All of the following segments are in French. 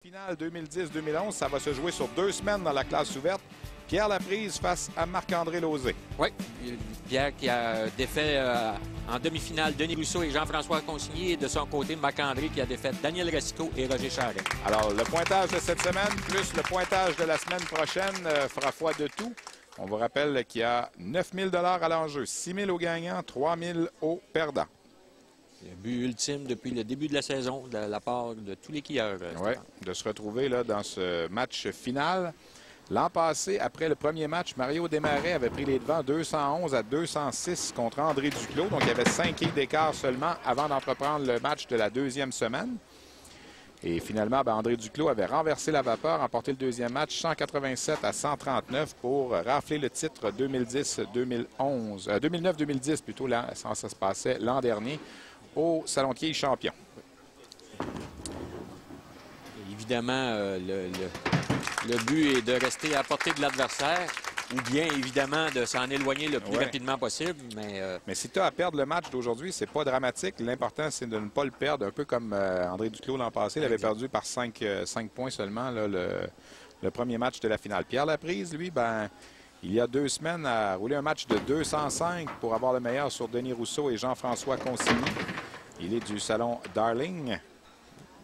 Finale 2010-2011, ça va se jouer sur 2 semaines dans la classe ouverte. Pierre Laprise face à Marc-André Lauzé. Oui, Pierre qui a défait en demi-finale Denis Rousseau et Jean-François Consigny. Et de son côté, Marc-André qui a défait Daniel Racicot et Roger Charret. Alors, le pointage de cette semaine plus le pointage de la semaine prochaine fera foi de tout. On vous rappelle qu'il y a 9 000 $ à l'enjeu, 6 000 aux gagnants, 3 000 aux perdants. Le but ultime depuis le début de la saison de la part de tous les skieurs. Oui, de se retrouver là, dans ce match final. L'an passé, après le premier match, Mario Desmarais avait pris les devants 211 à 206 contre André Duclos. Donc, il y avait 5 quilles d'écart seulement avant d'entreprendre le match de la deuxième semaine. Et finalement, André Duclos avait renversé la vapeur, remporté le deuxième match 187 à 139 pour rafler le titre 2009-2010 plutôt. Là, ça se passait l'an dernier au Salon de quilles champion. Évidemment, le but est de rester à portée de l'adversaire ou bien, évidemment, de s'en éloigner le plus rapidement possible. Mais si tu as à perdre le match d'aujourd'hui, c'est pas dramatique. L'important, c'est de ne pas le perdre, un peu comme André Duclos l'an passé. Il avait perdu par 5 points seulement là, le premier match de la finale. Pierre Laprise, lui, il y a 2 semaines, a roulé un match de 205 pour avoir le meilleur sur Denis Rousseau et Jean-François Consigny. Il est du salon Darling.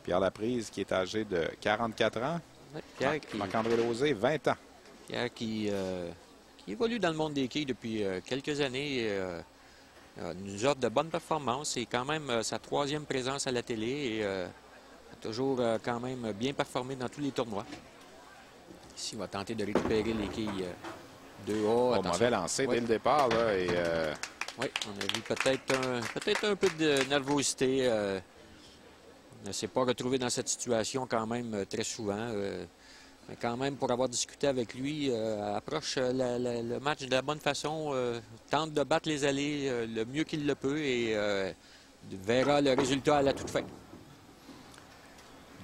Pierre Laprise, qui est âgé de 44 ans. Marc-André Lauzé, 20 ans. Pierre qui évolue dans le monde des quilles depuis quelques années. Nous offre de bonnes performances. C'est quand même sa 3e présence à la télé et a toujours quand même bien performé dans tous les tournois. Ici, on va tenter de récupérer les quilles 2A. Mauvais lancé dès le départ. Là, Oui, on a vu peut-être un peu de nervosité. Ne s'est pas retrouvé dans cette situation quand même très souvent. Mais quand même, pour avoir discuté avec lui, approche le match de la bonne façon, tente de battre les allées le mieux qu'il le peut et verra le résultat à la toute fin.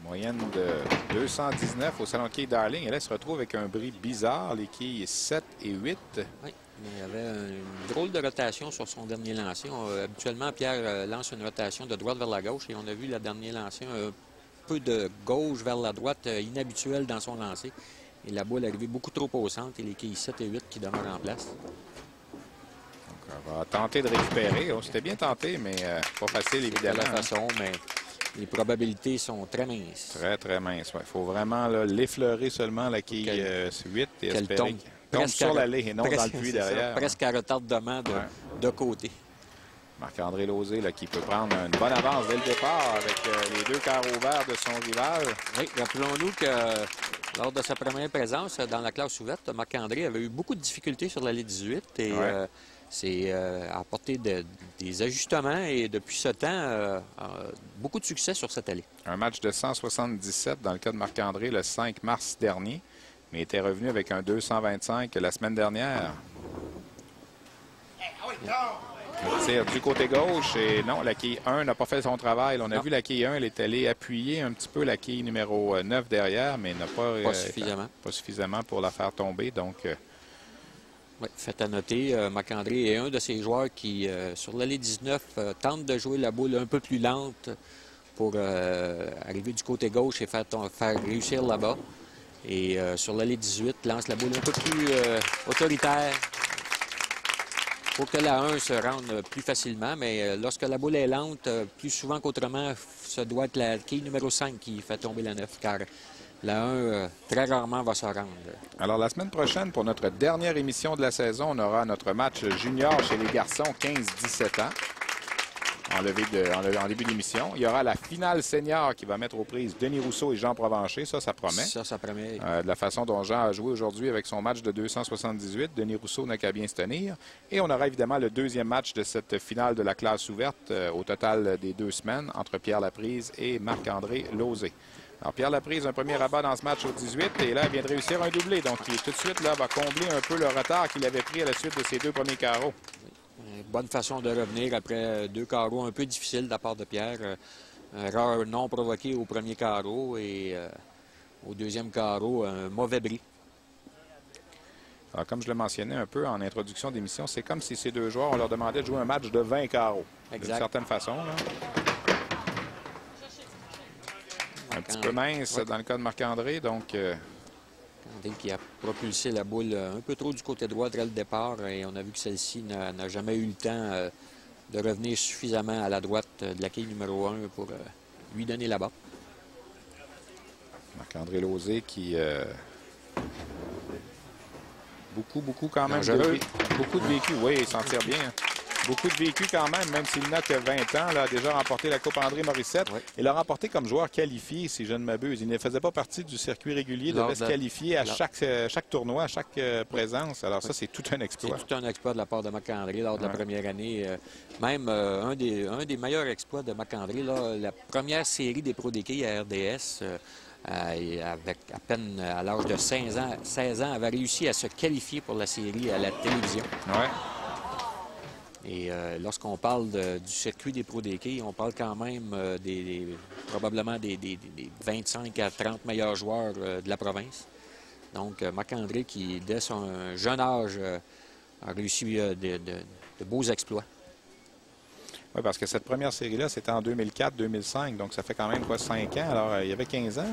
Moyenne de 219 au Salon de quilles Darling. Et là, il se retrouve avec un bris bizarre, les quilles 7 et 8. Oui, mais il y avait une drôle de rotation sur son dernier lancer. Habituellement, Pierre lance une rotation de droite vers la gauche et on a vu le dernier lancer un peu de gauche vers la droite, inhabituel dans son lancer. Et la boule est arrivée beaucoup trop au centre et les quilles 7 et 8 qui demeurent en place. Donc, on va tenter de récupérer. C'était bien tenté, mais pas facile, évidemment. De la façon, mais les probabilités sont très minces. Très, très minces. Il faut vraiment l'effleurer seulement, la quille 8, et espérer qu'elle tombe sur l'allée et non dans le puits derrière. Presque à retardement de côté. Marc-André Lauzé qui peut prendre une bonne avance dès le départ avec les 2 carreaux verts de son rival. Oui, rappelons-nous que lors de sa première présence dans la classe ouverte, Marc-André avait eu beaucoup de difficultés sur l'allée 18 et c'est apporté des ajustements et depuis ce temps, beaucoup de succès sur cette allée. Un match de 177 dans le cas de Marc-André le 5 mars dernier, mais était revenu avec un 225 la semaine dernière. Il tire du côté gauche et non, la quille 1 n'a pas fait son travail. On a vu la quille 1, elle est allée appuyer un petit peu la quille numéro 9 derrière, mais n'a pas suffisamment pour la faire tomber. Donc, oui, fait à noter, Marc-André est un de ces joueurs qui, sur l'allée 19, tente de jouer la boule un peu plus lente pour arriver du côté gauche et faire réussir là-bas. Et sur l'allée 18, lance la boule un peu plus autoritaire pour que la 1 se rende plus facilement. Mais lorsque la boule est lente, plus souvent qu'autrement, ce doit être la quille numéro 5 qui fait tomber la 9, car la 1, très rarement, va se rendre. Alors, la semaine prochaine, pour notre dernière émission de la saison, on aura notre match junior chez les garçons 15-17 ans. En début d'émission. Il y aura la finale senior qui va mettre aux prises Denis Rousseau et Jean Provencher. Ça promet. Ça promet. De la façon dont Jean a joué aujourd'hui avec son match de 278, Denis Rousseau n'a qu'à bien se tenir. Et on aura évidemment le deuxième match de cette finale de la classe ouverte au total des 2 semaines entre Pierre Laprise et Marc-André Lauzé. Alors, Pierre Laprise, un premier rabat dans ce match au 18 et là, il vient de réussir un doublé. Donc, il tout de suite là, va combler un peu le retard qu'il avait pris à la suite de ses 2 premiers carreaux. Bonne façon de revenir après 2 carreaux un peu difficiles de la part de Pierre. Erreur non provoquée au premier carreau et au deuxième carreau, un mauvais bris. Alors, comme je le mentionnais un peu en introduction d'émission, c'est comme si ces 2 joueurs, on leur demandait de jouer un match de 20 carreaux. D'une certaine façon. Là. petit peu mince dans le cas de Marc-André. Donc, Marc-André qui a propulsé la boule un peu trop du côté droit dès le départ. Et on a vu que celle-ci n'a jamais eu le temps de revenir suffisamment à la droite de la quille numéro 1 pour lui donner la balle. Marc-André Lauzé qui... beaucoup quand même. Beaucoup de vécu. Oui, il s'en tire bien. Beaucoup de vécu quand même s'il n'a que 20 ans. Là, a déjà remporté la Coupe André Morissette. Oui. Il l'a remporté comme joueur qualifié, si je ne m'abuse. Il ne faisait pas partie du circuit régulier. Il devait se qualifier à chaque tournoi, à chaque présence. Alors ça, c'est tout un exploit. C'est tout un exploit de la part de Marc-André lors de la première année. Même un des meilleurs exploits de Marc-André, la première série des Pro Déquilles à RDS, avec à peine à l'âge de 16 ans, avait réussi à se qualifier pour la série à la télévision. Ouais. Et lorsqu'on parle du circuit des Pro Déquilles, on parle quand même probablement des 25 à 30 meilleurs joueurs de la province. Donc, Marc-André qui, dès son jeune âge, a réussi de beaux exploits. Oui, parce que cette première série-là, c'était en 2004-2005, donc ça fait quand même, 5 ans. Alors, il y avait 15 ans?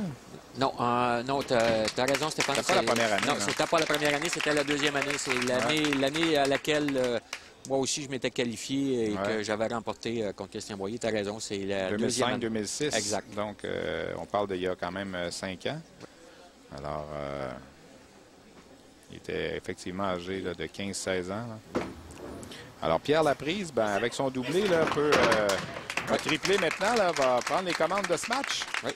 Non, tu as raison, Stéphane. C'était pas la première année. Non, c'était pas la première année, c'était la deuxième année. C'est l'année à laquelle moi aussi je m'étais qualifié et que j'avais remporté contre Christian Boyer. Tu as raison, c'est la 2005-2006. Exact. Donc, on parle d'il y a quand même 5 ans. Alors, il était effectivement âgé là, de 15-16 ans. Là. Alors, Pierre Laprise, avec son doublé, là, va tripler maintenant, là, va prendre les commandes de ce match. Oui,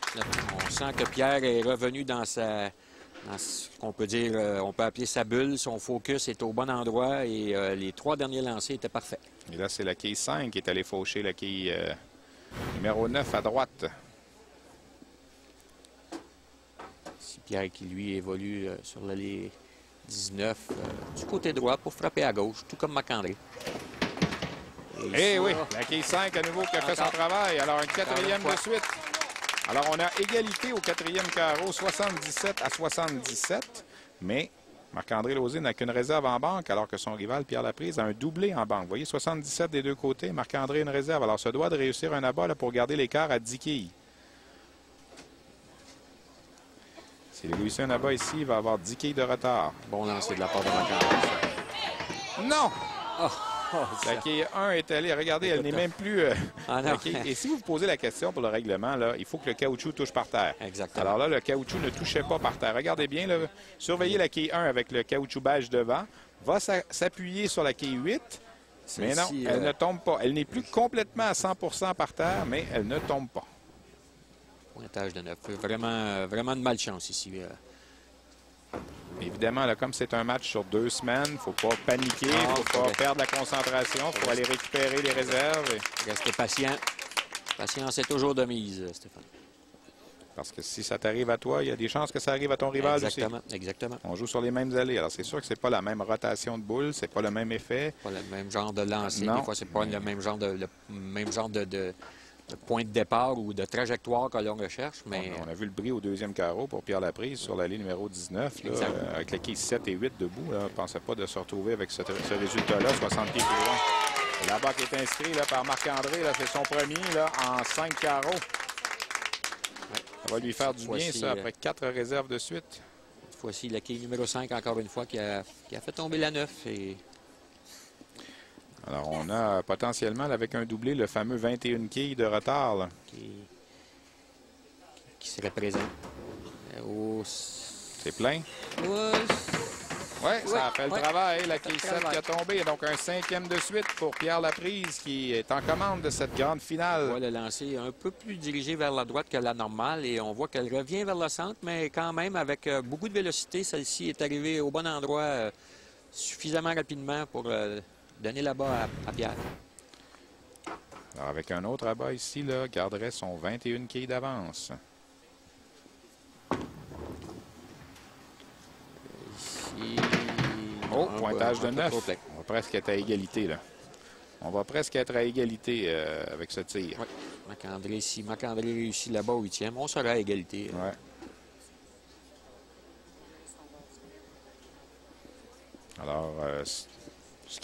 on sent que Pierre est revenu dans ce qu'on peut dire, on peut appeler sa bulle. Son focus est au bon endroit et les 3 derniers lancers étaient parfaits. Et là, c'est la quille 5 qui est allé faucher la quille numéro 9 à droite. C'est Pierre qui, lui, évolue sur l'allée 19 du côté droit pour frapper à gauche, tout comme Marc-André. Eh oui, la quille 5 à nouveau qui a fait son travail. Alors, un quatrième de suite. Alors, on a égalité au quatrième carreau, 77 à 77. Mais Marc-André Lauzé n'a qu'une réserve en banque, alors que son rival, Pierre Laprise, a un doublé en banque. Vous voyez, 77 des deux côtés. Marc-André une réserve. Alors, ça doit de réussir un abat là, pour garder l'écart à 10 quilles. S'il réussit un abat ici, il va avoir 10 quilles de retard. Bon lancer de la part de Marc-André. Non! La quille 1 est allée. Regardez, elle n'est même plus... Et si vous vous posez la question pour le règlement, là, il faut que le caoutchouc touche par terre. Exactement. Alors là, le caoutchouc ne touchait pas par terre. Regardez bien, là, surveillez la quille 1 avec le caoutchouc beige devant. Va s'appuyer sur la quille 8. Mais non, elle ne tombe pas. Elle n'est plus complètement à 100% par terre, mais elle ne tombe pas. Pointage de 9. Vraiment de malchance ici. Évidemment, là, comme c'est un match sur 2 semaines, il ne faut pas paniquer, il ne faut pas perdre la concentration, il faut aller récupérer les réserves. Restez patient. Patience est toujours de mise, Stéphane. Parce que si ça t'arrive à toi, il y a des chances que ça arrive à ton rival aussi. Exactement. On joue sur les mêmes allées. Alors, c'est sûr que c'est pas la même rotation de boules, c'est pas le même effet. Pas le même genre de lancer. Des fois, c'est pas le même genre de point de départ ou de trajectoire que l'on recherche. Mais... On a vu le bris au deuxième carreau pour Pierre Laprise sur l'allée numéro 19. Là, avec la quille 7 et 8 debout. Là, on ne pensait pas de se retrouver avec ce résultat-là, 60 pieds plus loin. Là-bas qui est inscrit là, par Marc-André, c'est son premier là, en 5 carreaux. Ça va lui faire du bien, ça, après 4 réserves de suite. Cette fois-ci, la quille numéro 5, encore une fois, qui a fait tomber la 9. Et... Alors, on a potentiellement, avec un doublé, le fameux 21 quilles de retard. Là. Qui serait présent. C'est plein? Oui, ça a fait le travail. La quille 7 qui a tombé. Donc, un 5e de suite pour Pierre Laprise qui est en commande de cette grande finale. On voit le lancer un peu plus dirigé vers la droite que la normale et on voit qu'elle revient vers le centre, mais quand même avec beaucoup de vélocité. Celle-ci est arrivée au bon endroit suffisamment rapidement pour... donner là-bas à Pierre. Alors, avec un autre abat ici, là, garderait son 21 quilles d'avance. Ici... Oh, pointage de 9. On va presque être à égalité, là. On va presque être à égalité avec ce tir. Oui. Marc-André, si Marc-André réussit là-bas au 8e, on sera à égalité. Oui. Alors...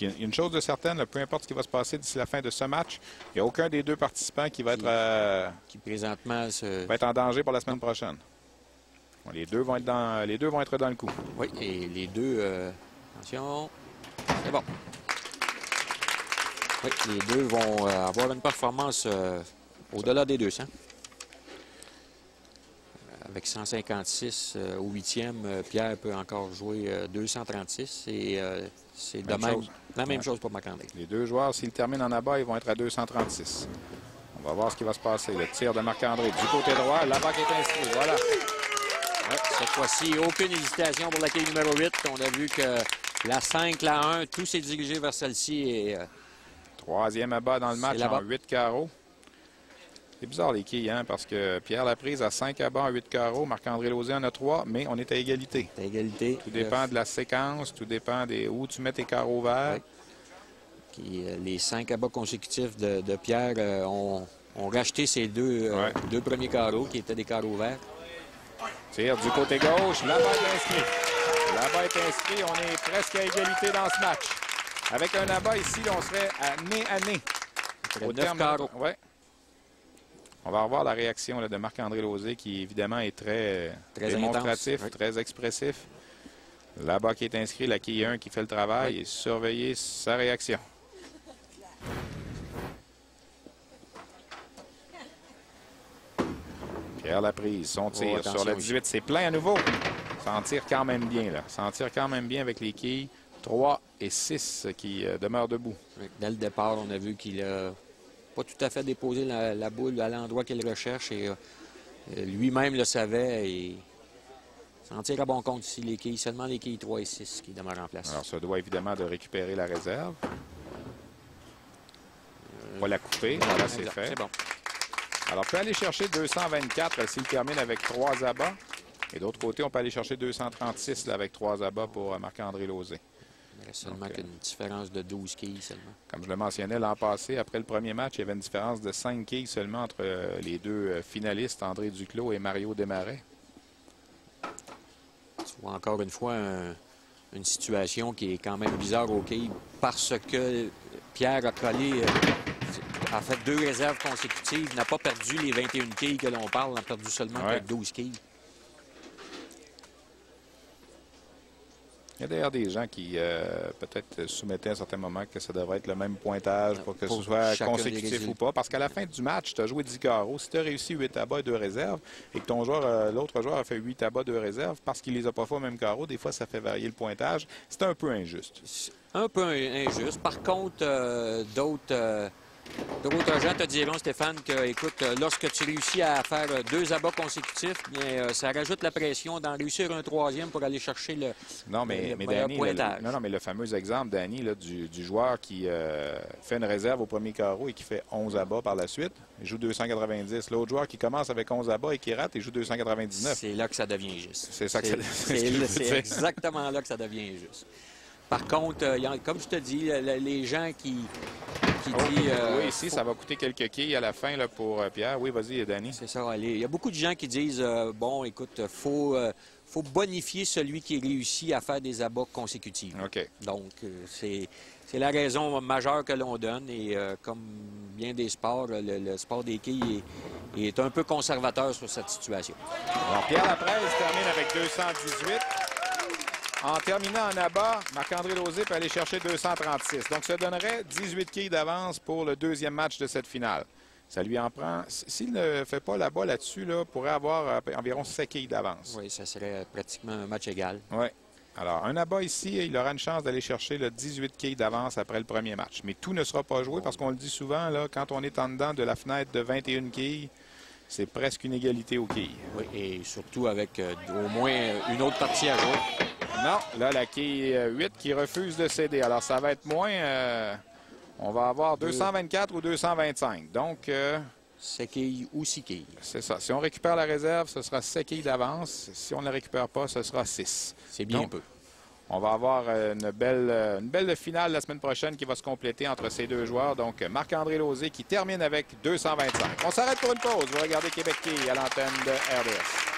Il y a une chose de certaine, là, peu importe ce qui va se passer d'ici la fin de ce match, il n'y a aucun des deux participants qui va être, qui présentement va être en danger pour la semaine prochaine. Bon, les deux vont être dans le coup. Oui, et les deux... attention, c'est bon. Oui, les deux vont avoir une performance au-delà des 200. Avec 156 au 8e, Pierre peut encore jouer 236 et c'est la même chose pour Marc-André. Les deux joueurs, s'ils terminent en abat, ils vont être à 236. On va voir ce qui va se passer. Le tir de Marc-André du côté droit, la balle est inscrite. Voilà. Ouais, cette fois-ci, aucune hésitation pour la quille numéro 8. On a vu que la 5, la 1, tout s'est dirigé vers celle-ci. Et troisième abat dans le match en 8 carreaux. C'est bizarre les quilles, hein, parce que Pierre Laprise a 5 abats en 8 carreaux, Marc-André Lauzé en a 3, mais on est à égalité. À égalité. Tout dépend de la séquence, tout dépend où tu mets tes carreaux verts. Ouais. Les 5 abats consécutifs de Pierre ont racheté ces deux premiers carreaux qui étaient des carreaux verts. Tire du côté gauche, la balle est inscrite. La balle est inscrite, on est presque à égalité dans ce match. Avec un abat ici, on serait à nez. Au 9 carreaux. Ouais. On va revoir la réaction là, de Marc-André Lauzé qui, évidemment, est très démonstratif, intense, très expressif. Là-bas qui est inscrit, la quille 1 qui fait le travail et surveiller sa réaction. Pierre Laprise, son tir sur le 18, c'est plein à nouveau. Ça en tire quand même bien, là. Ça en tire quand même bien avec les quilles 3 et 6 qui demeurent debout. Dès le départ, on a vu qu'il a pas tout à fait déposé la boule à l'endroit qu'il recherche et lui-même le savait et s'en tire à bon compte ici les quilles, seulement les quilles 3 et 6 qui demeurent en place. Alors, ça doit évidemment de récupérer la réserve. On va la couper, voilà, c'est fait. C'est bon. Alors, on peut aller chercher 224 s'il termine avec 3 abats. Et d'autre côté, on peut aller chercher 236 là, avec 3 abats pour Marc-André Lauzé. Il reste seulement qu'une différence de 12 quilles seulement. Comme je le mentionnais l'an passé, après le premier match, il y avait une différence de 5 quilles seulement entre les deux finalistes, André Duclos et Mario Desmarais. Tu vois encore une fois une situation qui est quand même bizarre aux quilles parce que Pierre a collé, a fait 2 réserves consécutives, n'a pas perdu les 21 quilles que l'on parle, a perdu seulement 12 quilles. Il y a d'ailleurs des gens qui peut-être soumettaient à un certain moment que ça devrait être le même pointage pour que ce soit consécutif ou pas. Parce qu'à la fin du match, tu as joué 10 carreaux. Si tu as réussi 8 abats et 2 réserves et que ton joueur, l'autre joueur a fait 8 abats, 2 réserves, parce qu'il les a pas fait au même carreau, des fois, ça fait varier le pointage. C'est un peu injuste. Un peu injuste. Par contre, d'autres gens te diront, Stéphane, que, écoute, lorsque tu réussis à faire 2 abats consécutifs, bien, ça rajoute la pression d'en réussir un 3e pour aller chercher le Danny, pointage. mais le fameux exemple, Danny, là, du joueur qui fait une réserve au premier carreau et qui fait 11 abats par la suite, il joue 290. L'autre joueur qui commence avec 11 abats et qui rate, il joue 299. C'est là que ça devient juste. C'est ça que c'est exactement là que ça devient juste. Par contre, comme je te dis, les gens qui disent... oui, ici, ça va coûter quelques quilles à la fin là, pour Pierre. Oui, vas-y, Danny. C'est ça. Il y a beaucoup de gens qui disent, bon, écoute, faut bonifier celui qui réussit à faire des abats consécutifs. OK. Donc, c'est la raison majeure que l'on donne. Et comme bien des sports, le sport des quilles est un peu conservateur sur cette situation. Alors, Pierre Lapresse termine avec 218. En terminant en abat, Marc-André Lauzé peut aller chercher 236. Donc, ça donnerait 18 quilles d'avance pour le deuxième match de cette finale. Ça lui en prend... S'il ne fait pas l'abat là-dessus, il pourrait avoir environ 7 quilles d'avance. Oui, ça serait pratiquement un match égal. Oui. Alors, un abat ici, il aura une chance d'aller chercher le 18 quilles d'avance après le premier match. Mais tout ne sera pas joué parce qu'on le dit souvent, là, quand on est en dedans de la fenêtre de 21 quilles, c'est presque une égalité aux quilles. Oui, et surtout avec au moins une autre partie à jouer. Non, là, la quille 8 qui refuse de céder. Alors, ça va être moins... on va avoir 224 ou 225. Donc... 7 quilles ou 6 quilles. C'est ça. Si on récupère la réserve, ce sera 7 quilles d'avance. Si on ne la récupère pas, ce sera 6. C'est bien. Donc, peu. On va avoir une belle finale la semaine prochaine qui va se compléter entre ces deux joueurs. Donc, Marc-André Lauzé qui termine avec 225. On s'arrête pour une pause. Vous regardez Québec Quilles à l'antenne de RDS.